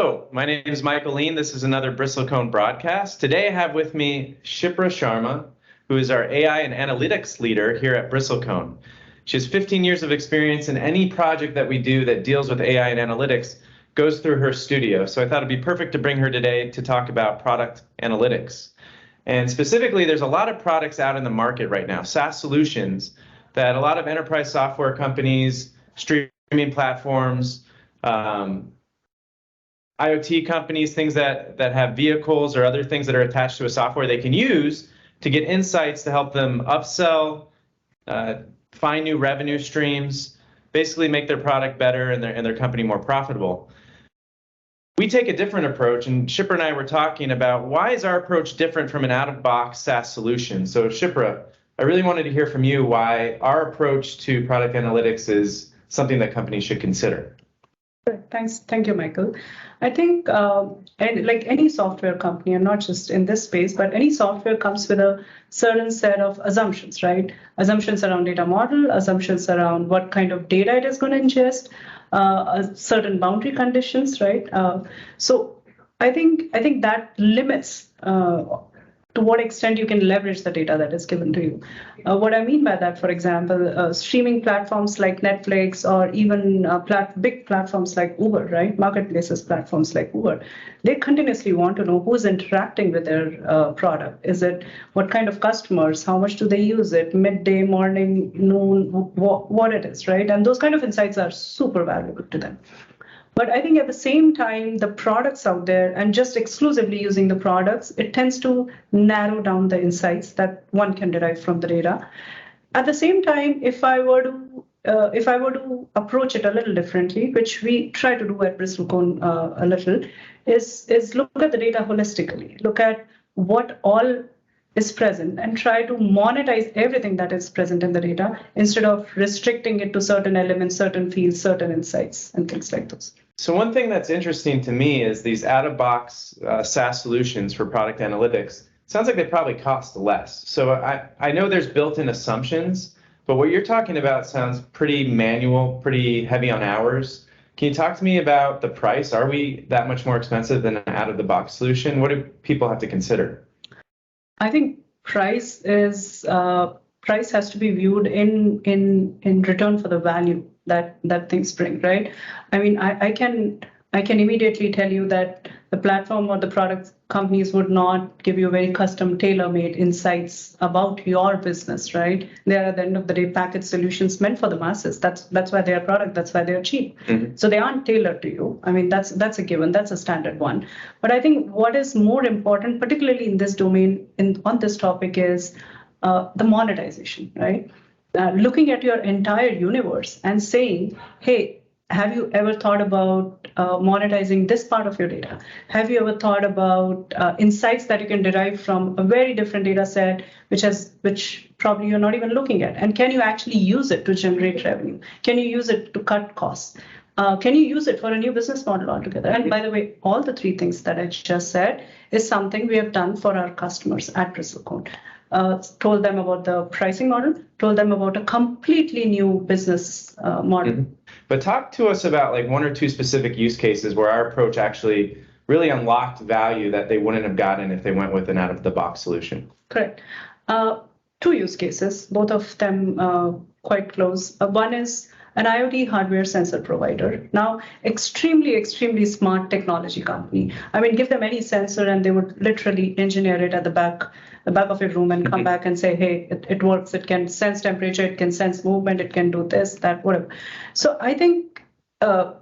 Hello, my name is Michael Lean. This is another Bristlecone broadcast. Today I have with me Shipra Sharma, who is our AI and analytics leader here at Bristlecone. She has 15 years of experience, and any project that we do that deals with AI and analytics goes through her studio. So I thought it'd be perfect to bring her today to talk about product analytics. And specifically, there's a lot of products out in the market right now, SaaS solutions, that a lot of enterprise software companies, streaming platforms, IoT companies, things that have vehicles or other things that are attached to a software they can use to get insights to help them upsell, find new revenue streams, basically make their product better and their company more profitable. We take a different approach, and Shipra and I were talking about why is our approach different from an out-of-box SaaS solution. So Shipra, I really wanted to hear from you why our approach to product analytics is something that companies should consider. Thanks. Thank you, Michael. I think like any software company, and not just in this space, but any software comes with a certain set of assumptions, right? Assumptions around data model, assumptions around what kind of data it is going to ingest, certain boundary conditions, right? So I think that limits to what extent you can leverage the data that is given to you. What I mean by that, for example, streaming platforms like Netflix, or even big platforms like Uber, right? Marketplaces platforms like Uber, they continuously want to know who's interacting with their product. Is it what kind of customers? How much do they use it? Midday, morning, noon, what it is, right? And those kind of insights are super valuable to them. But I think at the same time, the products out there, and just exclusively using the products, it tends to narrow down the insights that one can derive from the data. At the same time, if I were to approach it a little differently, which we try to do at Bristlecone a little, is look at the data holistically, look at what all is present, and try to monetize everything that is present in the data instead of restricting it to certain elements, certain fields, certain insights, and things like those. So one thing that's interesting to me is these out-of-box SaaS solutions for product analytics. Sounds like they probably cost less. So I know there's built-in assumptions, but what you're talking about sounds pretty manual, pretty heavy on hours. Can you talk to me about the price? Are we that much more expensive than an out-of-the-box solution? What do people have to consider? I think price has to be viewed in return for the value that things bring, right? I mean, I can immediately tell you that the platform or the product companies would not give you very custom tailor-made insights about your business, right? They are at the end of the day packaged solutions meant for the masses. That's why they are product. That's why they are cheap. Mm-hmm. So they aren't tailored to you. I mean, that's a given. That's a standard one. But I think what is more important, particularly in this domain, on this topic, is the monetization, right? Looking at your entire universe and saying, hey, have you ever thought about monetizing this part of your data? Have you ever thought about insights that you can derive from a very different data set, which probably you're not even looking at? And can you actually use it to generate revenue? Can you use it to cut costs? Can you use it for a new business model altogether? And by the way, all the three things that I just said is something we have done for our customers at Bristlecone. Told them about the pricing model, told them about a completely new business model. Mm-hmm. But talk to us about like one or two specific use cases where our approach actually really unlocked value that they wouldn't have gotten if they went with an out-of-the-box solution. Correct. Two use cases, both of them quite close. One is an IoT hardware sensor provider. Now, extremely smart technology company. I mean, give them any sensor and they would literally engineer it at the back of your room and come back and say, hey, it works. It can sense temperature. It can sense movement. It can do this, that, whatever. So I think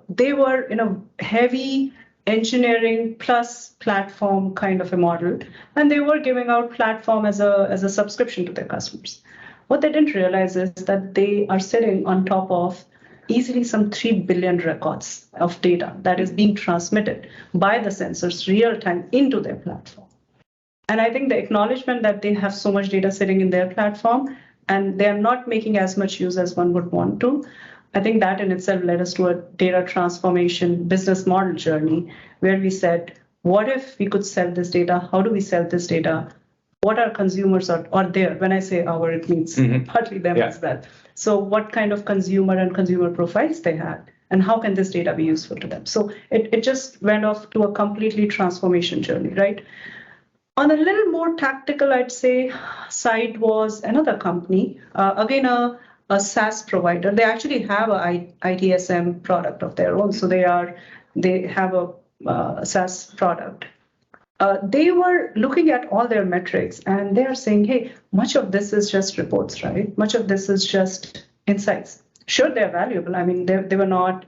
they were in a heavy engineering plus platform kind of a model, and they were giving out platform as a subscription to their customers. What they didn't realize is that they are sitting on top of easily some 3 billion records of data that is being transmitted by the sensors real time into their platform. And I think the acknowledgement that they have so much data sitting in their platform and they are not making as much use as one would want to, I think that in itself led us to a data transformation business model journey where we said, what if we could sell this data? How do we sell this data? What our consumers are there? When I say our, it means partly them as well. So what kind of consumer and consumer profiles they had? and how can this data be useful to them? So it just went off to a completely transformation journey, right? On a little more tactical, I'd say, side was another company, again, a SaaS provider. They actually have a ITSM product of their own. So they have a SaaS product. They were looking at all their metrics and they are saying, hey, much of this is just reports, right? Much of this is just insights. Sure, they're valuable. I mean, they were not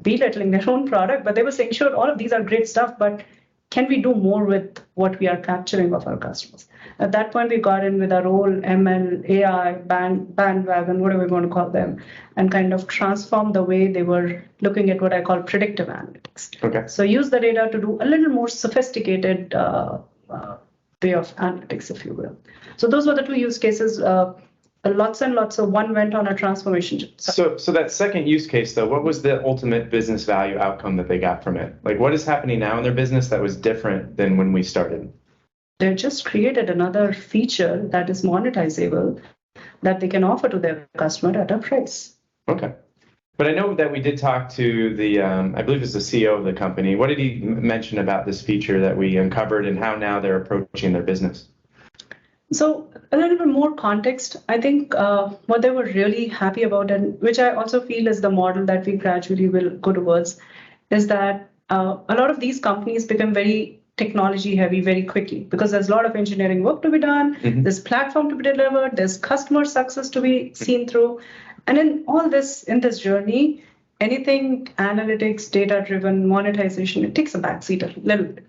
belittling their own product, but they were saying, sure, all of these are great stuff, but can we do more with what we are capturing of our customers? At that point, we got in with our whole ML, AI, bandwagon, whatever we want to call them, and kind of transform the way they were looking at what I call predictive analytics. Okay. So use the data to do a little more sophisticated way of analytics, if you will. So those were the two use cases. Lots and lots of one went on a transformation. So that second use case, though, what was the ultimate business value outcome that they got from it? Like, what is happening now in their business that was different than when we started? They just created another feature that is monetizable that they can offer to their customer at a price. Okay. But I know that we did talk to the, I believe it's the CEO of the company. What did he mention about this feature that we uncovered and how now they're approaching their business? So a little bit more context. I think what they were really happy about, and which I also feel is the model that we gradually will go towards, is that a lot of these companies become very technology heavy very quickly because there's a lot of engineering work to be done, there's platform to be delivered, there's customer success to be seen through. And in all this, in this journey, anything analytics, data-driven monetization, it takes a backseat a little bit.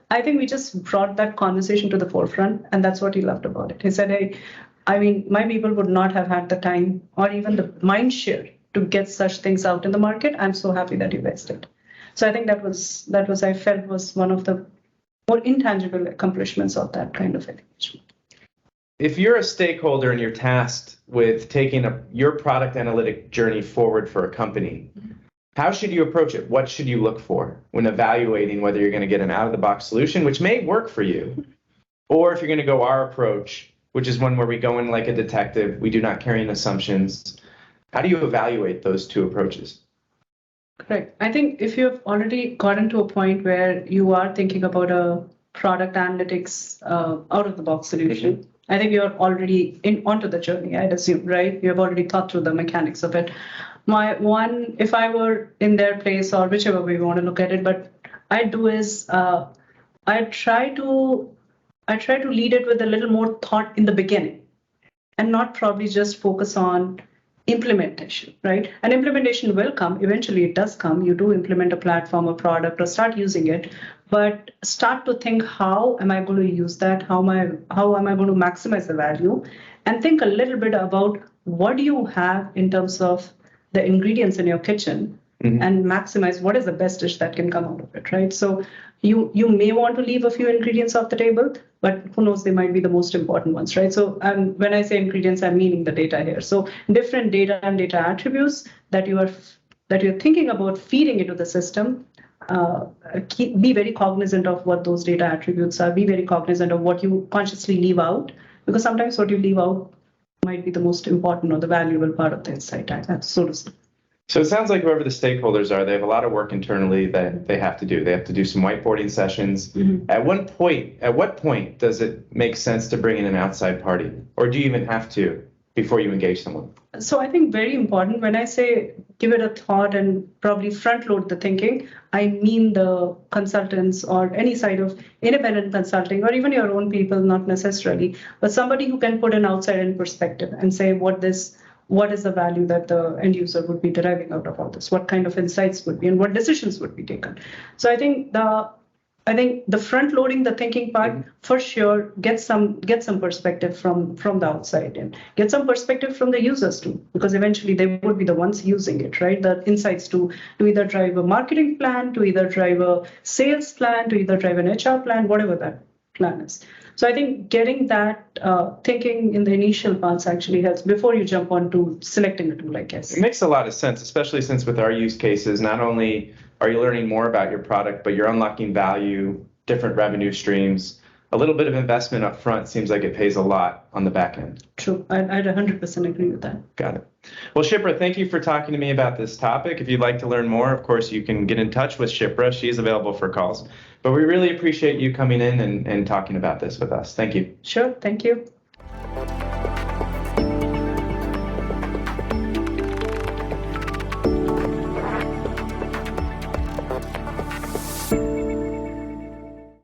I think we just brought that conversation to the forefront, and that's what he loved about it. He said, hey, I mean, my people would not have had the time or even the mind share to get such things out in the market. I'm so happy that you guys did. So I think that was I felt was one of the more intangible accomplishments of that kind of engagement. If you're a stakeholder and you're tasked with taking your product analytic journey forward for a company, how should you approach it? What should you look for when evaluating whether you're going to get an out-of-the-box solution, which may work for you, or if you're going to go our approach, which is one where we go in like a detective, we do not carry in assumptions. How do you evaluate those two approaches? Correct. I think if you've already gotten to a point where you are thinking about a product analytics out-of-the-box solution, I think you're already onto the journey, I'd assume, right? You have already thought through the mechanics of it. If I were in their place or whichever way we want to look at it, but I'd do is I try to lead it with a little more thought in the beginning and not probably just focus on implementation, right? And implementation will come. Eventually it does come. You do implement a platform or product or start using it, but start to think, how am I going to use that? How am I going to maximize the value? And think a little bit about what do you have in terms of the ingredients in your kitchen and maximize what is the best dish that can come out of it, right? So you may want to leave a few ingredients off the table, but who knows, they might be the most important ones, right? So when I say ingredients, I'm meaning the data here. So different data and data attributes that you're thinking about feeding into the system. Be very cognizant of what those data attributes are. Be very cognizant of what you consciously leave out, because sometimes what you leave out might be the most important or the valuable part of the insight, so to say. So it sounds like whoever the stakeholders are, they have a lot of work internally that they have to do. They have to do some whiteboarding sessions. At what point does it make sense to bring in an outside party? Or do you even have to before you engage someone? So I think very important, when I say give it a thought and probably front load the thinking, I mean the consultants or any side of independent consulting or even your own people, not necessarily, but somebody who can put an outside-in perspective and say what is the value that the end user would be deriving out of all this, what kind of insights would be and what decisions would be taken. So I think the front loading the thinking part, for sure, get some perspective from the outside and get some perspective from the users too, because eventually they would be the ones using it, right? The insights to either drive a marketing plan, to either drive a sales plan, to either drive an HR plan, whatever that plan is. So I think getting that thinking in the initial parts actually helps before you jump on to selecting a tool, I guess. It makes a lot of sense, especially since with our use cases, not only are you learning more about your product, but you're unlocking value, different revenue streams. a little bit of investment up front seems like it pays a lot on the back end. True. I'd 100% agree with that. Got it. Well, Shipra, thank you for talking to me about this topic. If you'd like to learn more, of course, you can get in touch with Shipra. She's available for calls. But we really appreciate you coming in and talking about this with us. Thank you. Sure. Thank you.